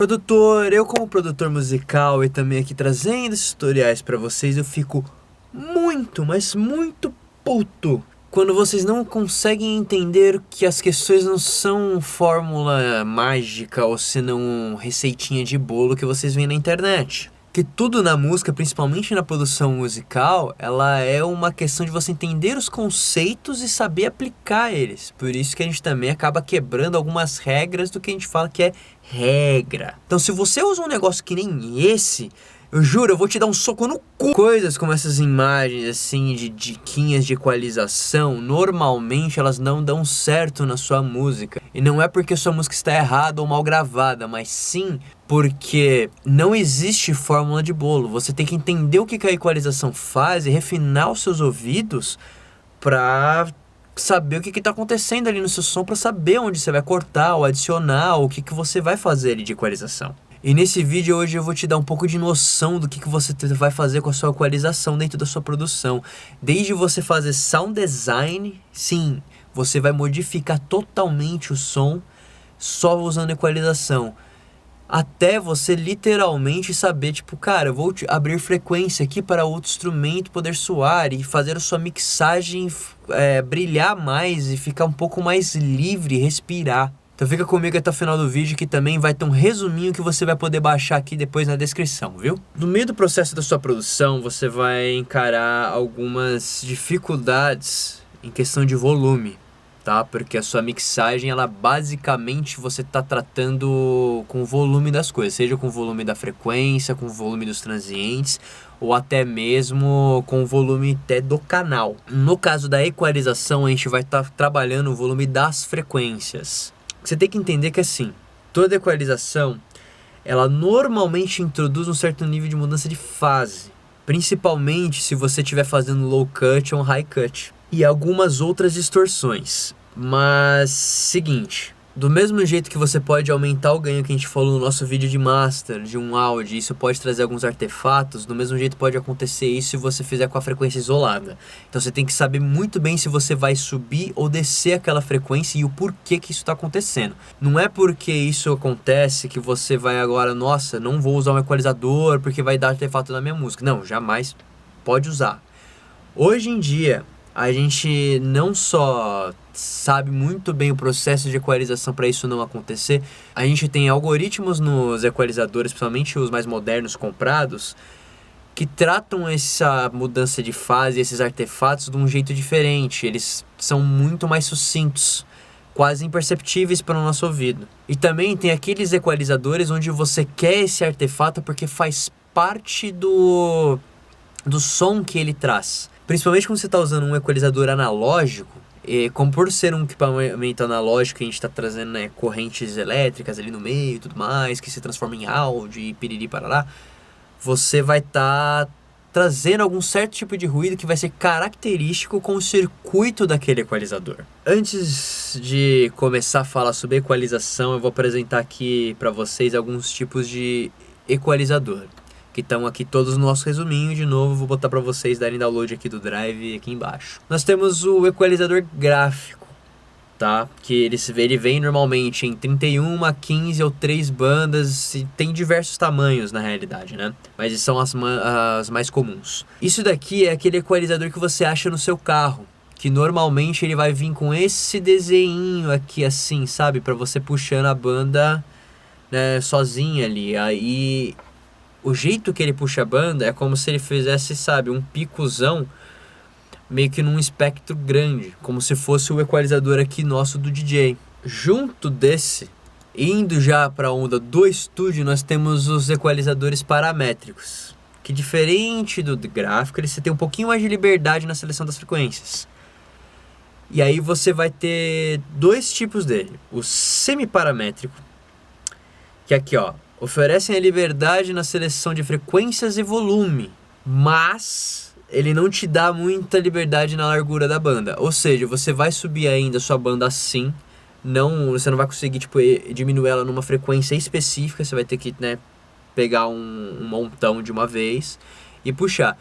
Produtor, eu como produtor musical e também aqui trazendo esses tutoriais pra vocês, eu fico muito, mas muito puto quando vocês não conseguem entender que as questões não são fórmula mágica ou senão receitinha de bolo que vocês veem na internet. Que tudo na música, principalmente na produção musical, ela é uma questão de você entender os conceitos e saber aplicar eles. Por isso que a gente também acaba quebrando algumas regras do que a gente fala que é regra. Então se você usa um negócio que nem esse, eu juro, eu vou te dar um soco no cu. Coisas como essas imagens assim de diquinhas de equalização, normalmente elas não dão certo na sua música. E não é porque sua música está errada ou mal gravada, mas sim porque não existe fórmula de bolo. Você tem que entender o que a equalização faz e refinar os seus ouvidos pra saber o que está acontecendo ali no seu som, para saber onde você vai cortar ou adicionar, o que você vai fazer ali de equalização. E nesse vídeo hoje eu vou te dar um pouco de noção do que você vai fazer com a sua equalização dentro da sua produção. Desde você fazer sound design, sim, você vai modificar totalmente o som só usando equalização. Até você literalmente saber, tipo, cara, eu vou abrir frequência aqui para outro instrumento poder soar e fazer a sua mixagem brilhar mais e ficar um pouco mais livre, respirar. Então fica comigo até o final do vídeo que também vai ter um resuminho que você vai poder baixar aqui depois na descrição, viu? No meio do processo da sua produção, você vai encarar algumas dificuldades em questão de volume. Tá? Porque a sua mixagem, ela basicamente você tá tratando com o volume das coisas, seja com o volume da frequência, com o volume dos transientes, ou até mesmo com o volume até do canal. No caso da equalização, a gente vai estar trabalhando o volume das frequências. Você tem que entender que assim, toda equalização, ela normalmente introduz um certo nível de mudança de fase, principalmente se você estiver fazendo low cut ou high cut, e algumas outras distorções. Mas, seguinte, do mesmo jeito que você pode aumentar o ganho que a gente falou no nosso vídeo de master, de um áudio, isso pode trazer alguns artefatos, do mesmo jeito pode acontecer isso se você fizer com a frequência isolada. Então você tem que saber muito bem se você vai subir ou descer aquela frequência e o porquê que isso está acontecendo. Não é porque isso acontece que você vai agora, nossa, não vou usar um equalizador porque vai dar artefato na minha música. Não, jamais pode usar. Hoje em dia, a gente não só sabe muito bem o processo de equalização para isso não acontecer, a gente tem algoritmos nos equalizadores, principalmente os mais modernos comprados, que tratam essa mudança de fase, esses artefatos de um jeito diferente. Eles são muito mais sucintos, quase imperceptíveis para o nosso ouvido. E também tem aqueles equalizadores onde você quer esse artefato porque faz parte do som que ele traz. Principalmente quando você está usando um equalizador analógico, e como por ser um equipamento analógico, a gente está trazendo correntes elétricas ali no meio e tudo mais, que se transforma em áudio e piriri parará, você vai estar trazendo algum certo tipo de ruído que vai ser característico com o circuito daquele equalizador. Antes de começar a falar sobre equalização, eu vou apresentar aqui para vocês alguns tipos de equalizador, que estão aqui todos no nosso resuminho. De novo, vou botar para vocês darem download aqui do Drive aqui embaixo. Nós temos o equalizador gráfico, tá? Que ele vem normalmente em 31, 15 ou 3 bandas, e tem diversos tamanhos na realidade, né? Mas são as mais comuns. Isso daqui é aquele equalizador que você acha no seu carro, que normalmente ele vai vir com esse desenho aqui assim, sabe? Para você puxando a banda, né, sozinha ali. Aí o jeito que ele puxa a banda é como se ele fizesse, sabe, um picozão meio que num espectro grande, como se fosse o equalizador aqui nosso do DJ. Junto desse, indo já para a onda do estúdio, nós temos os equalizadores paramétricos, que diferente do gráfico, você tem um pouquinho mais de liberdade na seleção das frequências. E aí você vai ter dois tipos dele. O semiparamétrico, que aqui ó, oferecem a liberdade na seleção de frequências e volume, mas ele não te dá muita liberdade na largura da banda. Ou seja, você vai subir ainda a sua banda assim, você não vai conseguir tipo, diminuir ela numa frequência específica, você vai ter que, né, pegar um montão de uma vez e puxar.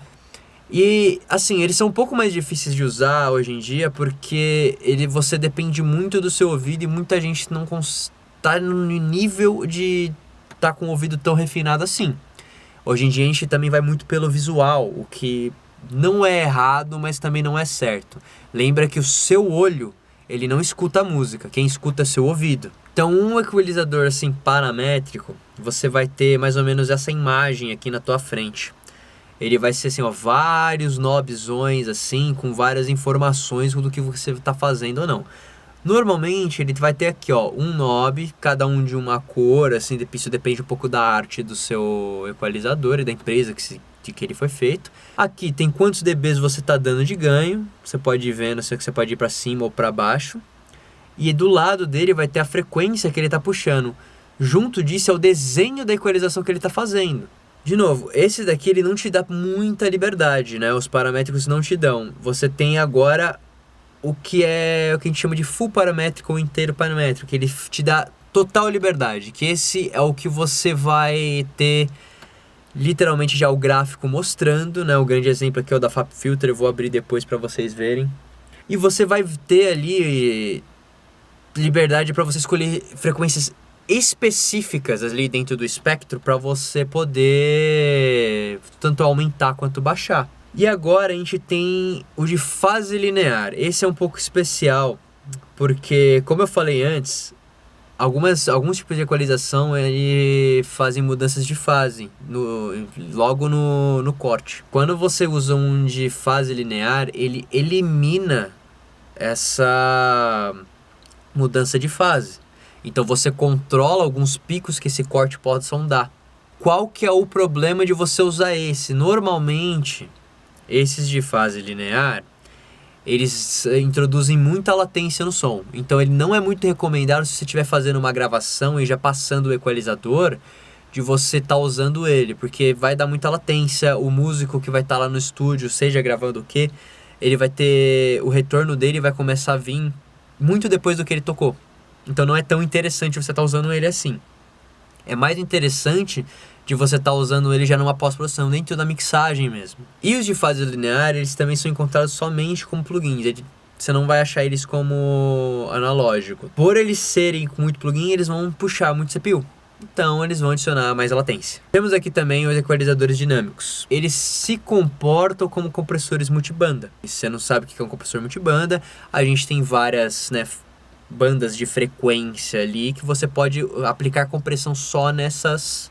E assim, eles são um pouco mais difíceis de usar hoje em dia porque você depende muito do seu ouvido e muita gente não está no nível de tá com o ouvido tão refinado assim. Hoje em dia a gente também vai muito pelo visual, o que não é errado, mas também não é certo. Lembra que o seu olho, ele não escuta a música, quem escuta é seu ouvido. Então um equalizador assim paramétrico, você vai ter mais ou menos essa imagem aqui na tua frente. Ele vai ser assim, ó, vários knobzões assim, com várias informações do que você está fazendo ou não. Normalmente ele vai ter aqui, ó, um knob, cada um de uma cor, assim, isso depende um pouco da arte do seu equalizador e da empresa de que ele foi feito. Aqui tem quantos dBs você está dando de ganho, você pode ir vendo se você pode ir para cima ou para baixo. E do lado dele vai ter a frequência que ele está puxando. Junto disso é o desenho da equalização que ele está fazendo. De novo, esse daqui ele não te dá muita liberdade, né? Os paramétricos não te dão. Você tem agora o que a gente chama de full paramétrico ou inteiro paramétrico, que ele te dá total liberdade, que esse é o que você vai ter literalmente já o gráfico mostrando, né? O grande exemplo aqui é o da FabFilter, eu vou abrir depois para vocês verem. E você vai ter ali liberdade para você escolher frequências específicas ali dentro do espectro para você poder tanto aumentar quanto baixar. E agora a gente tem o de fase linear. Esse é um pouco especial, porque como eu falei antes, alguns tipos de equalização ele fazem mudanças de fase logo no corte. Quando você usa um de fase linear, ele elimina essa mudança de fase. Então você controla alguns picos que esse corte possa dar. Qual que é o problema de você usar esse? Normalmente, esses de fase linear, eles introduzem muita latência no som. Então ele não é muito recomendado se você estiver fazendo uma gravação e já passando o equalizador, de você estar usando ele, porque vai dar muita latência. O músico que vai estar lá no estúdio, seja gravando o quê, ele vai ter... o retorno dele vai começar a vir muito depois do que ele tocou. Então não é tão interessante você estar usando ele assim. É mais interessante de você estar usando ele já numa pós-produção, dentro da mixagem mesmo. E os de fase linear, eles também são encontrados somente como plugins. Você não vai achar eles como analógico. Por eles serem com muito plugin, eles vão puxar muito CPU. Então eles vão adicionar mais latência. Temos aqui também os equalizadores dinâmicos. Eles se comportam como compressores multibanda. Se você não sabe o que é um compressor multibanda, a gente tem várias, bandas de frequência ali que você pode aplicar compressão só nessas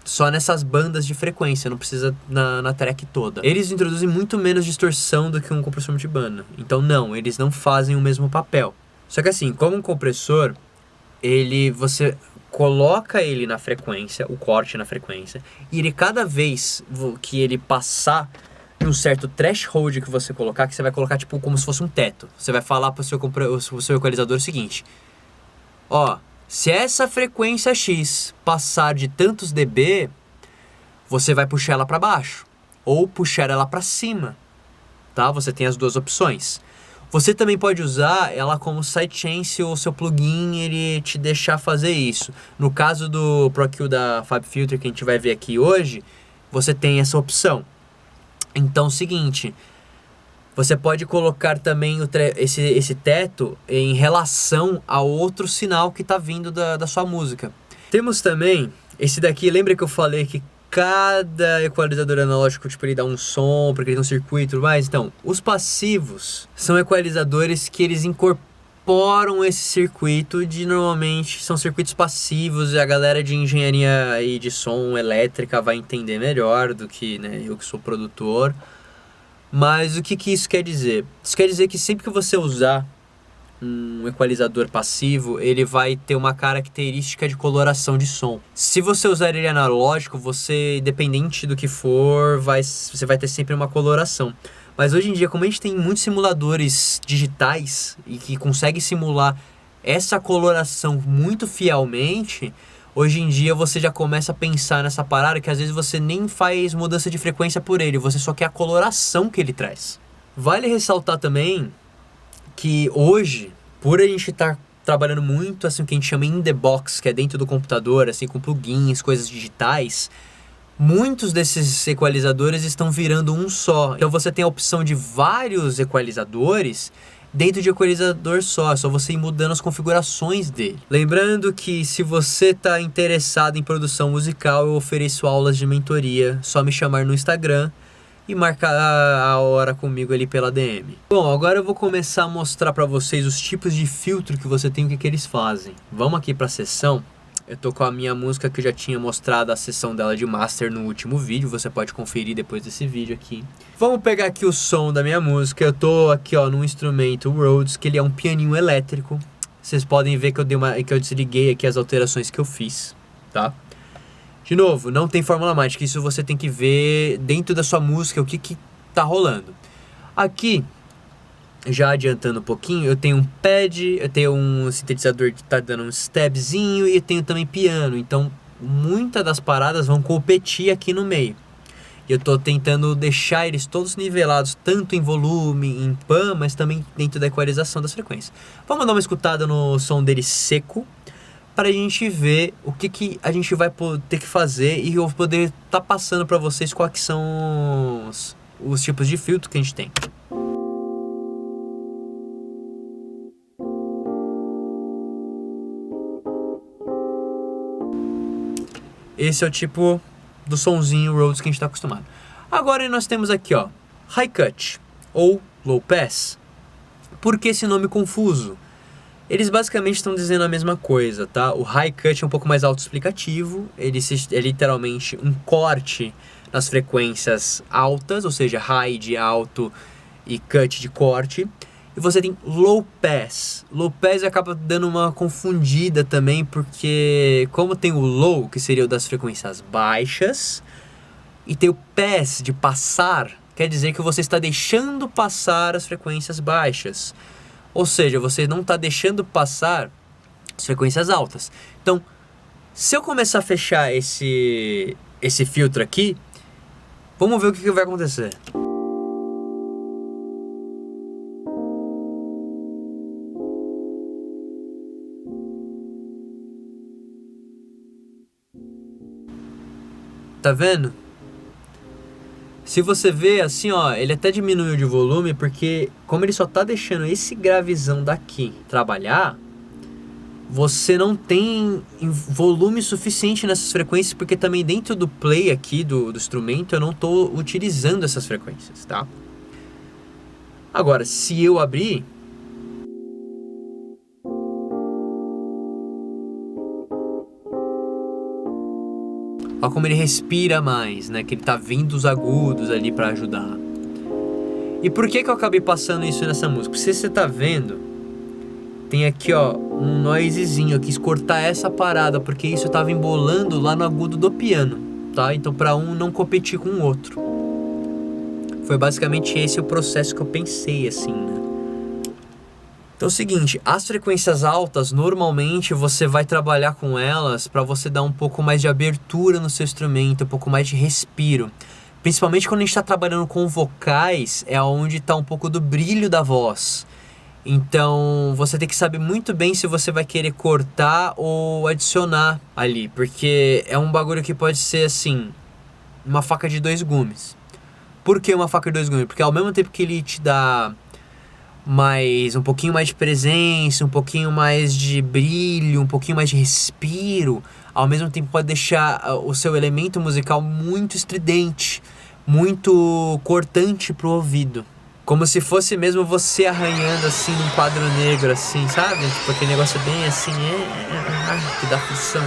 bandas de frequência, não precisa na track toda. Eles introduzem muito menos distorção do que um compressor multibanda. Então eles não fazem o mesmo papel. Só que assim, como um compressor, você coloca ele na frequência, o corte na frequência, e ele cada vez que ele passar um certo threshold que você colocar, que você vai colocar tipo como se fosse um teto. Você vai falar para o seu equalizador o seguinte: ó, se essa frequência X passar de tantos dB, você vai puxar ela para baixo ou puxar ela para cima, tá? Você tem as duas opções. Você também pode usar ela como sidechain se o seu plugin ele te deixar fazer isso. No caso do Pro EQ da FabFilter que a gente vai ver aqui hoje, você tem essa opção. Então, seguinte, você pode colocar também esse teto em relação a outro sinal que está vindo da sua música. Temos também esse daqui, lembra que eu falei que cada equalizador analógico ele dá um som, porque ele tem um circuito e tudo mais? Então, os passivos são equalizadores que eles incorporam esse circuito normalmente são circuitos passivos, e a galera de engenharia e de som elétrica vai entender melhor do que eu que sou produtor. Mas o que isso quer dizer? Isso quer dizer que sempre que você usar um equalizador passivo, ele vai ter uma característica de coloração de som. Se você usar ele analógico, você, independente do que for, você vai ter sempre uma coloração. Mas hoje em dia, como a gente tem muitos simuladores digitais e que conseguem simular essa coloração muito fielmente, hoje em dia você já começa a pensar nessa parada que às vezes você nem faz mudança de frequência por ele, você só quer a coloração que ele traz. Vale ressaltar também que hoje, por a gente estar trabalhando muito assim o que a gente chama in the box, que é dentro do computador, assim com plugins, coisas digitais, muitos desses equalizadores estão virando um só. Então você tem a opção de vários equalizadores dentro de equalizador só, é só você ir mudando as configurações dele. Lembrando que se você está interessado em produção musical, eu ofereço aulas de mentoria, só me chamar no Instagram e marcar a hora comigo ali pela DM. Bom, agora eu vou começar a mostrar para vocês os tipos de filtro que você tem e o que eles fazem. Vamos aqui para a sessão. Eu tô com a minha música que eu já tinha mostrado a sessão dela de master no último vídeo, você pode conferir depois desse vídeo aqui. Vamos pegar aqui o som da minha música, eu tô aqui ó num instrumento Rhodes, que ele é um pianinho elétrico. Vocês podem ver que eu desliguei aqui as alterações que eu fiz, tá? De novo, não tem fórmula mágica, isso você tem que ver dentro da sua música o que tá rolando. Aqui, já adiantando um pouquinho, eu tenho um pad, eu tenho um sintetizador que tá dando um stepzinho e eu tenho também piano. Então, muitas das paradas vão competir aqui no meio. E eu tô tentando deixar eles todos nivelados, tanto em volume, em pan, mas também dentro da equalização das frequências. Vamos dar uma escutada no som dele seco, para a gente ver o que a gente vai ter que fazer e eu vou poder tá passando para vocês quais que são os tipos de filtro que a gente tem. Esse é o tipo do sonzinho Rhodes que a gente está acostumado. Agora nós temos aqui, ó, High Cut ou Low Pass. Por que esse nome confuso? Eles basicamente estão dizendo a mesma coisa, tá? O High Cut é um pouco mais autoexplicativo. Ele é literalmente um corte nas frequências altas, ou seja, high de alto e cut de corte. E você tem Low Pass. Low Pass acaba dando uma confundida também, porque como tem o Low, que seria o das frequências baixas, e tem o Pass, de passar, quer dizer que você está deixando passar as frequências baixas. Ou seja, você não está deixando passar as frequências altas. Então, se eu começar a fechar esse filtro aqui, vamos ver o que vai acontecer. Tá vendo? Se você vê assim, ó, ele até diminuiu de volume porque como ele só tá deixando esse gravizão daqui trabalhar, você não tem volume suficiente nessas frequências, porque também dentro do play aqui do instrumento eu não tô utilizando essas frequências, tá? Agora, se eu abrir, olha como ele respira mais, né? Que ele tá vindo os agudos ali pra ajudar. E por que eu acabei passando isso nessa música? Se você tá vendo, tem aqui ó um noisezinho. Eu quis cortar essa parada porque isso tava embolando lá no agudo do piano, tá? Então pra um não competir com o outro. Foi basicamente esse o processo que eu pensei assim, né? Então é o seguinte, as frequências altas, normalmente você vai trabalhar com elas para você dar um pouco mais de abertura no seu instrumento, um pouco mais de respiro. Principalmente quando a gente está trabalhando com vocais, é onde está um pouco do brilho da voz. Então você tem que saber muito bem se você vai querer cortar ou adicionar ali, porque é um bagulho que pode ser assim, uma faca de dois gumes. Por que uma faca de dois gumes? Porque ao mesmo tempo que ele te dá um pouquinho mais de presença, um pouquinho mais de brilho, um pouquinho mais de respiro, ao mesmo tempo pode deixar o seu elemento musical muito estridente, muito cortante pro ouvido. Como se fosse mesmo você arranhando assim num quadro negro, assim, sabe? Tipo aquele negócio bem assim, que dá aflição.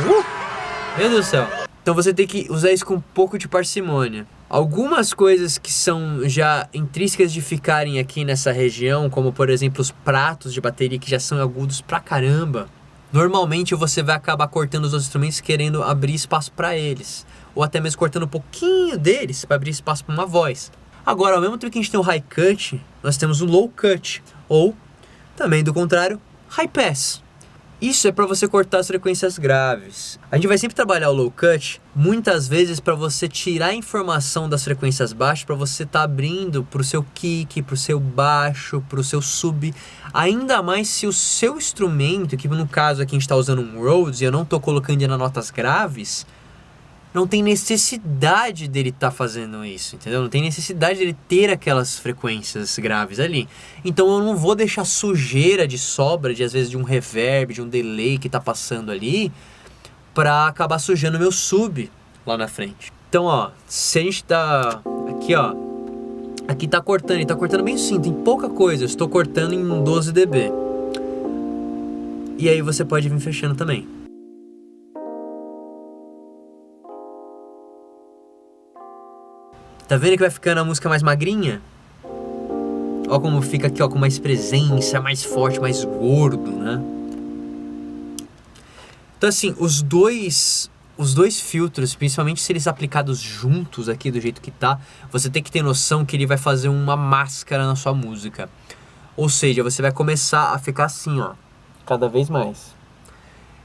Meu Deus do céu. Então você tem que usar isso com um pouco de parcimônia. Algumas coisas que são já intrínsecas de ficarem aqui nessa região, como por exemplo os pratos de bateria que já são agudos pra caramba, normalmente você vai acabar cortando os outros instrumentos querendo abrir espaço para eles, ou até mesmo cortando um pouquinho deles para abrir espaço para uma voz. Agora, ao mesmo tempo que a gente tem o high cut, nós temos o low cut, ou também do contrário, high pass. Isso é para você cortar as frequências graves. A gente vai sempre trabalhar o low cut, muitas vezes para você tirar a informação das frequências baixas, para você estar abrindo para o seu kick, para o seu baixo, para o seu sub. Ainda mais se o seu instrumento, que no caso aqui a gente está usando um Rhodes e eu não estou colocando ele nas notas graves, não tem necessidade dele estar fazendo isso, entendeu? Não tem necessidade dele ter aquelas frequências graves ali. Então eu não vou deixar sujeira de sobra, às vezes de um reverb, de um delay que tá passando ali, pra acabar sujando meu sub lá na frente. Então, ó, se a gente tá aqui, ó, aqui tá cortando, e tá cortando bem sim, tem pouca coisa, eu estou cortando em 12 dB. E aí você pode vir fechando também. Tá vendo que vai ficando a música mais magrinha? Ó como fica aqui, ó, com mais presença, mais forte, mais gordo, né? Então assim, os dois filtros, principalmente se eles aplicados juntos aqui do jeito que tá, você tem que ter noção que ele vai fazer uma máscara na sua música. Ou seja, você vai começar a ficar assim, ó, cada vez mais.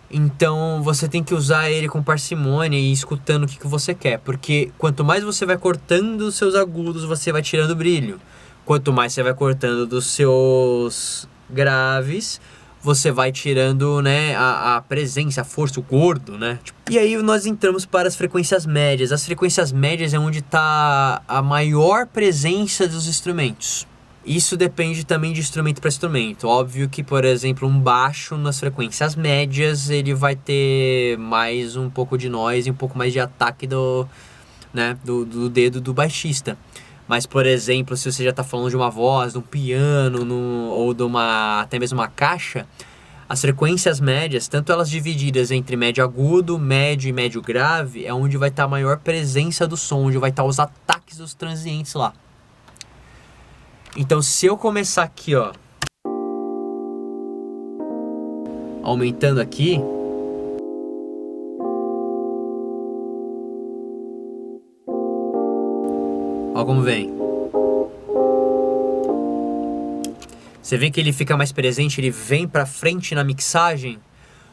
Então você tem que usar ele com parcimônia e escutando o que você quer. Porque quanto mais você vai cortando os seus agudos, você vai tirando o brilho. Quanto mais você vai cortando dos seus graves, você vai tirando, né, a presença, a força, o gordo, né? E aí nós entramos para as frequências médias. As frequências médias é onde está a maior presença dos instrumentos. Isso depende também de instrumento para instrumento. Óbvio que, por exemplo, um baixo nas frequências médias, ele vai ter mais um pouco de noise e um pouco mais de ataque do dedo do baixista. Mas, por exemplo, se você já está falando de uma voz, de um piano, ou de até mesmo uma caixa, as frequências médias, tanto elas divididas entre médio agudo, médio e médio grave, é onde vai estar a maior presença do som, onde vai estar os ataques dos transientes lá. Então, se eu começar aqui, ó, aumentando aqui, ó como vem. Você vê que ele fica mais presente, ele vem pra frente na mixagem,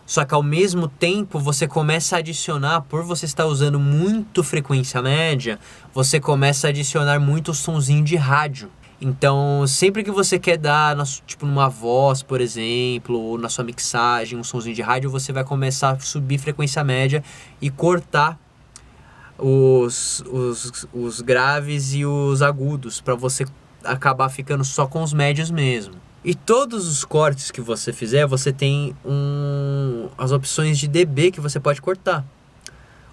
só que ao mesmo tempo você começa a adicionar, por você estar usando muito frequência média, você começa a adicionar muito sonzinho de rádio. Então, sempre que você quer dar, tipo, numa voz, por exemplo, ou na sua mixagem, um sonzinho de rádio, você vai começar a subir frequência média e cortar os graves e os agudos, para você acabar ficando só com os médios mesmo. E todos os cortes que você fizer, você tem as opções de dB que você pode cortar.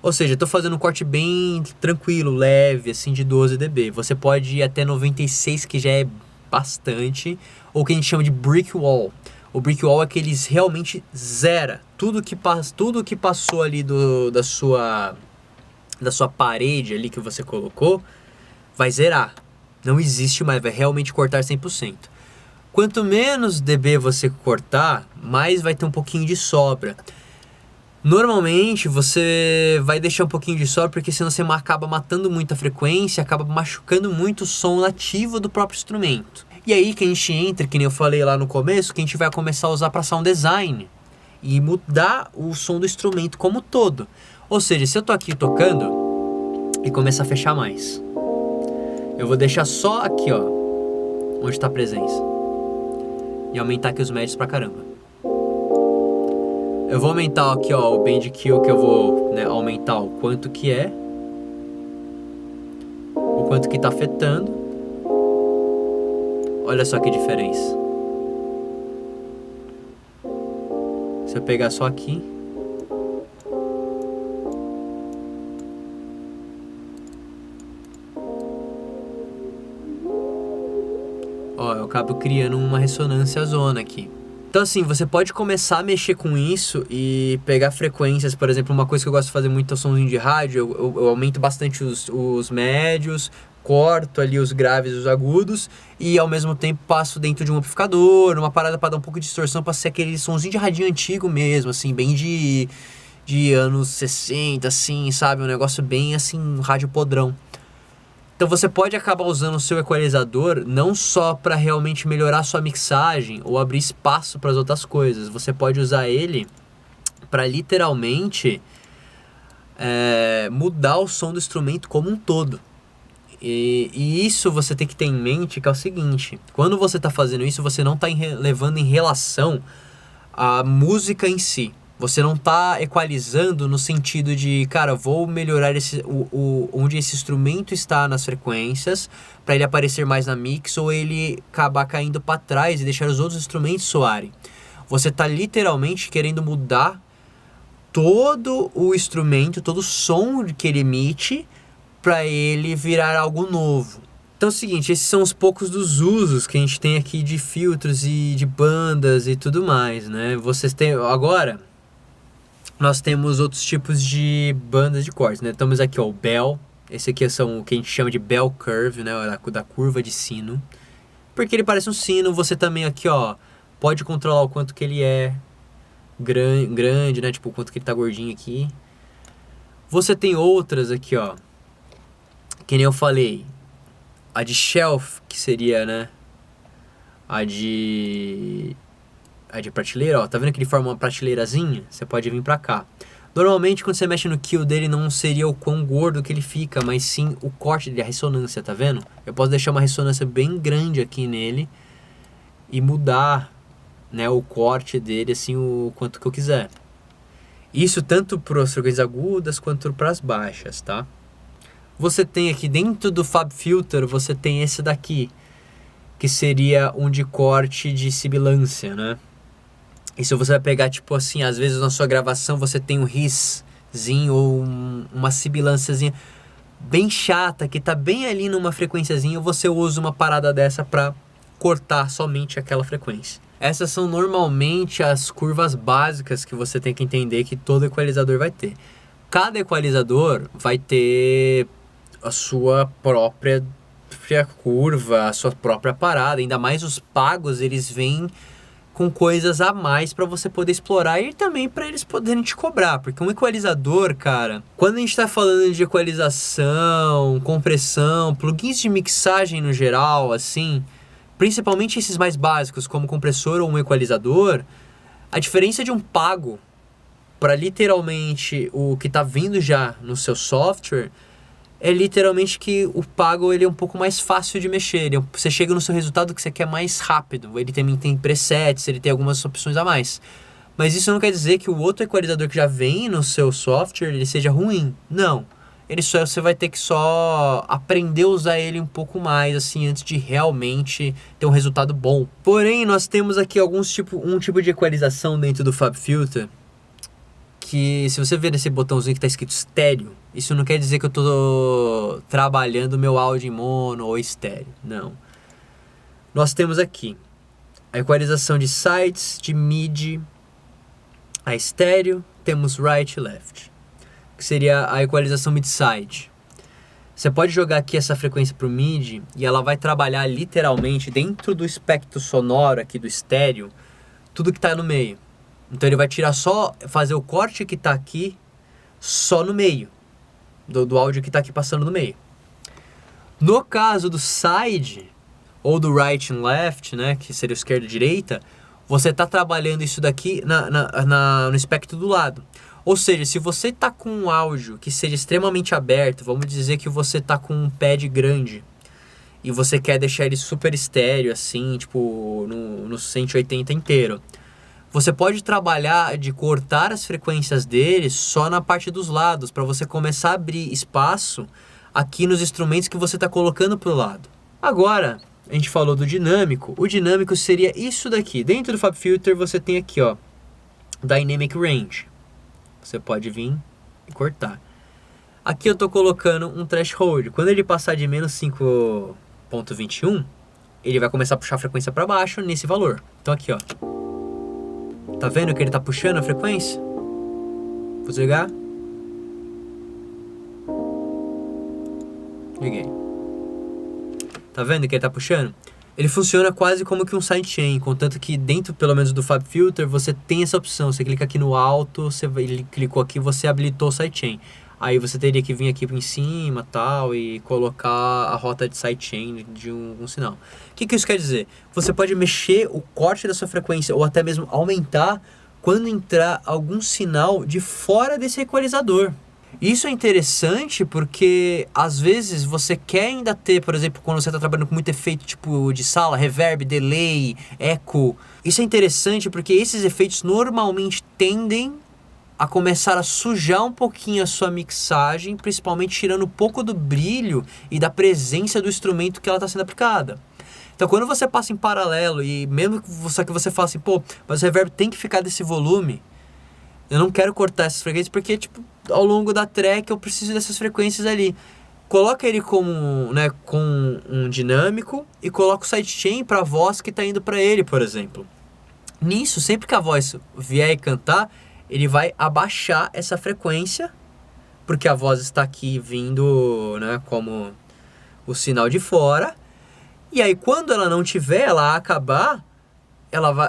Ou seja, eu tô fazendo um corte bem tranquilo, leve, assim, de 12 dB. Você pode ir até 96, que já é bastante, ou que a gente chama de brick wall. O brick wall é que eles realmente zera tudo que passou ali da sua parede ali que você colocou, vai zerar. Não existe mais, vai realmente cortar 100%. Quanto menos dB você cortar, mais vai ter um pouquinho de sobra. Normalmente você vai deixar um pouquinho de sobra, porque senão você acaba matando muito a frequência, acaba machucando muito o som nativo do próprio instrumento. E aí que a gente entra, que nem eu falei lá no começo, que a gente vai começar a usar para sound design e mudar o som do instrumento como todo. Ou seja, se eu tô aqui tocando e começar a fechar mais, eu vou deixar só aqui, ó, onde está a presença, e aumentar aqui os médios pra caramba. Eu vou aumentar aqui, ó, o bend kill, que eu vou, né, aumentar o quanto que é, o quanto que tá afetando. Olha só que diferença. Se eu pegar só aqui, ó, eu acabo criando uma ressonância zona aqui. Então assim, você pode começar a mexer com isso e pegar frequências. Por exemplo, uma coisa que eu gosto de fazer muito é o somzinho de rádio. Eu aumento bastante os médios, corto ali os graves e os agudos, e ao mesmo tempo passo dentro de um amplificador, uma parada para dar um pouco de distorção, para ser aquele somzinho de radinho antigo mesmo, assim, bem de anos 60, assim, sabe? Um negócio bem assim, rádio podrão. Então você pode acabar usando o seu equalizador não só para realmente melhorar a sua mixagem ou abrir espaço para as outras coisas. Você pode usar ele para literalmente mudar o som do instrumento como um todo. E isso você tem que ter em mente, que é o seguinte: quando você está fazendo isso, você não está levando em relação a música em si. Você não tá equalizando no sentido de, cara, vou melhorar onde esse instrumento está nas frequências para ele aparecer mais na mix ou ele acabar caindo para trás e deixar os outros instrumentos soarem. Você tá literalmente querendo mudar todo o instrumento, todo o som que ele emite para ele virar algo novo. Então é o seguinte, esses são os poucos dos usos que a gente tem aqui de filtros e de bandas e tudo mais, né? Vocês têm agora, nós temos outros tipos de bandas de cortes, né? Temos aqui, ó, o Bell. Esse aqui são o que a gente chama de Bell Curve, né? Da curva de sino. Porque ele parece um sino. Você também aqui, ó, pode controlar o quanto que ele é grande, né? Tipo, o quanto que ele tá gordinho aqui. Você tem outras aqui, ó. Que nem eu falei. A de shelf, que seria, né? A de prateleira, ó. Tá vendo que ele forma uma prateleirazinha? Você pode vir pra cá. Normalmente, quando você mexe no kill dele, não seria o quão gordo que ele fica, mas sim o corte dele, a ressonância, tá vendo? Eu posso deixar uma ressonância bem grande aqui nele e mudar, né, o corte dele, assim, o quanto que eu quiser. Isso tanto para as frequências agudas quanto para as baixas, tá? Você tem aqui dentro do FabFilter, você tem esse daqui, que seria um de corte de sibilância, né? Isso você vai pegar, tipo assim, às vezes na sua gravação você tem um hiss-zinho ou uma sibilânciazinha bem chata, que tá bem ali numa frequenciazinha, você usa uma parada dessa para cortar somente aquela frequência. Essas são normalmente as curvas básicas que você tem que entender que todo equalizador vai ter. Cada equalizador vai ter a sua própria curva, a sua própria parada. Ainda mais os pagos, eles vêm com coisas a mais para você poder explorar e também para eles poderem te cobrar. Porque um equalizador, cara, quando a gente está falando de equalização, compressão, plugins de mixagem no geral, assim, principalmente esses mais básicos, como compressor ou um equalizador, a diferença de um pago para literalmente o que está vindo já no seu software é literalmente que o pago ele é um pouco mais fácil de mexer. Você chega no seu resultado que você quer mais rápido. Ele também tem presets, ele tem algumas opções a mais. Mas isso não quer dizer que o outro equalizador que já vem no seu software ele seja ruim. Não. Você vai ter que só aprender a usar ele um pouco mais, assim, antes de realmente ter um resultado bom. Porém, nós temos aqui um tipo de equalização dentro do FabFilter que, se você ver nesse botãozinho que está escrito estéreo, isso não quer dizer que eu estou trabalhando meu áudio em mono ou estéreo, não. Nós temos aqui a equalização de sides, de mid, a estéreo, temos right e left, que seria a equalização mid-side. Você pode jogar aqui essa frequência para o mid e ela vai trabalhar literalmente dentro do espectro sonoro aqui do estéreo, tudo que está no meio. Então ele vai tirar fazer o corte que está aqui só no meio, do áudio que está aqui passando no meio. No caso do side, ou do right and left, né, que seria o esquerda e direita, você está trabalhando isso daqui no espectro do lado. Ou seja, se você está com um áudio que seja extremamente aberto, vamos dizer que você está com um pad grande, e você quer deixar ele super estéreo, assim, tipo, no 180 inteiro. Você pode trabalhar de cortar as frequências dele só na parte dos lados, para você começar a abrir espaço aqui nos instrumentos que você está colocando para o lado. Agora, a gente falou do dinâmico. O dinâmico seria isso daqui. Dentro do FabFilter você tem aqui, ó, Dynamic Range. Você pode vir e cortar. Aqui eu estou colocando um threshold. Quando ele passar de menos 5.21, ele vai começar a puxar a frequência para baixo nesse valor. Então aqui, ó. Tá vendo que ele tá puxando a frequência? Vou desligar. Liguei. Tá vendo que ele tá puxando? Ele funciona quase como que um sidechain, contanto que dentro, pelo menos, do FabFilter, você tem essa opção. Você clica aqui no alto, ele clicou aqui, você habilitou o sidechain. Aí você teria que vir aqui em cima tal, e colocar a rota de sidechain de um sinal. O que isso quer dizer? Você pode mexer o corte da sua frequência ou até mesmo aumentar quando entrar algum sinal de fora desse equalizador. Isso é interessante porque às vezes você quer ainda ter, por exemplo, quando você está trabalhando com muito efeito tipo de sala, reverb, delay, echo. Isso é interessante porque esses efeitos normalmente tendem a começar a sujar um pouquinho a sua mixagem, principalmente tirando um pouco do brilho e da presença do instrumento que ela está sendo aplicada. Então quando você passa em paralelo e mesmo só que você fala assim, pô, mas o reverb tem que ficar desse volume, eu não quero cortar essas frequências porque, tipo, ao longo da track eu preciso dessas frequências ali. Coloca ele como, né, com um dinâmico e coloca o sidechain para a voz que está indo para ele, por exemplo. Nisso, sempre que a voz vier e cantar, ele vai abaixar essa frequência, porque a voz está aqui vindo, né, como o sinal de fora. E aí, quando ela não tiver, ela acabar,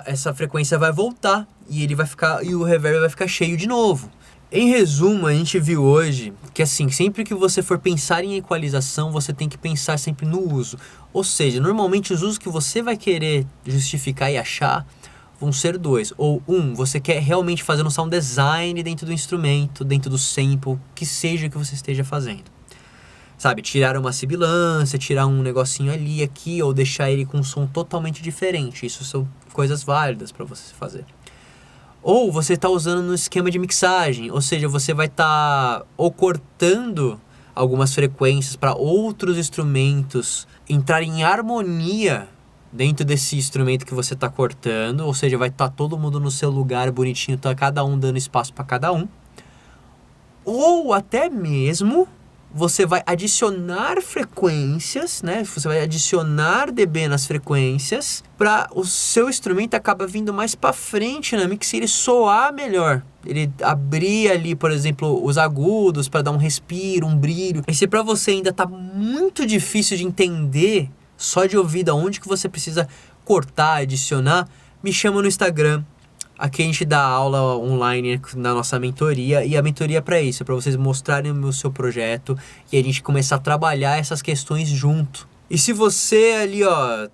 essa frequência vai voltar e ele vai ficar e o reverb vai ficar cheio de novo. Em resumo, a gente viu hoje que assim, sempre que você for pensar em equalização, você tem que pensar sempre no uso. Ou seja, normalmente os usos que você vai querer justificar e achar vão ser dois. Ou você quer realmente fazer um sound design dentro do instrumento, dentro do sample, que seja o que você esteja fazendo. Sabe, tirar uma sibilância, tirar um negocinho ali, aqui, ou deixar ele com um som totalmente diferente. Isso são coisas válidas para você fazer. Ou você está usando no esquema de mixagem, ou seja, você vai estar ou cortando algumas frequências para outros instrumentos entrarem em harmonia dentro desse instrumento que você está cortando, ou seja, vai estar todo mundo no seu lugar bonitinho, tá cada um dando espaço para cada um. Ou até mesmo você vai adicionar frequências, né? Você vai adicionar dB nas frequências para o seu instrumento acaba vindo mais para frente na mix e ele soar melhor. Ele abrir ali, por exemplo, os agudos para dar um respiro, um brilho. E se para você ainda tá muito difícil de entender só de ouvido aonde que você precisa cortar, adicionar, me chama no Instagram. Aqui a gente dá aula online na nossa mentoria, e a mentoria é para isso, é para vocês mostrarem o seu projeto e a gente começar a trabalhar essas questões junto. E se você ali, ó,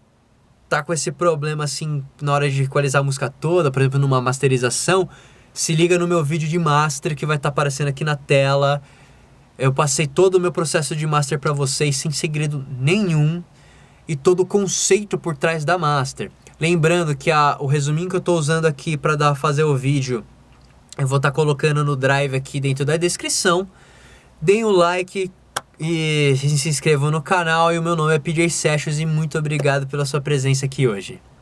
tá com esse problema assim na hora de equalizar a música toda, por exemplo, numa masterização, se liga no meu vídeo de master que vai estar aparecendo aqui na tela. Eu passei todo o meu processo de master para vocês sem segredo nenhum e todo o conceito por trás da master. Lembrando que o resuminho que eu estou usando aqui para fazer o vídeo, eu vou estar colocando no drive aqui dentro da descrição. Deem o like e se inscrevam no canal. E o meu nome é PJ Sessions e muito obrigado pela sua presença aqui hoje.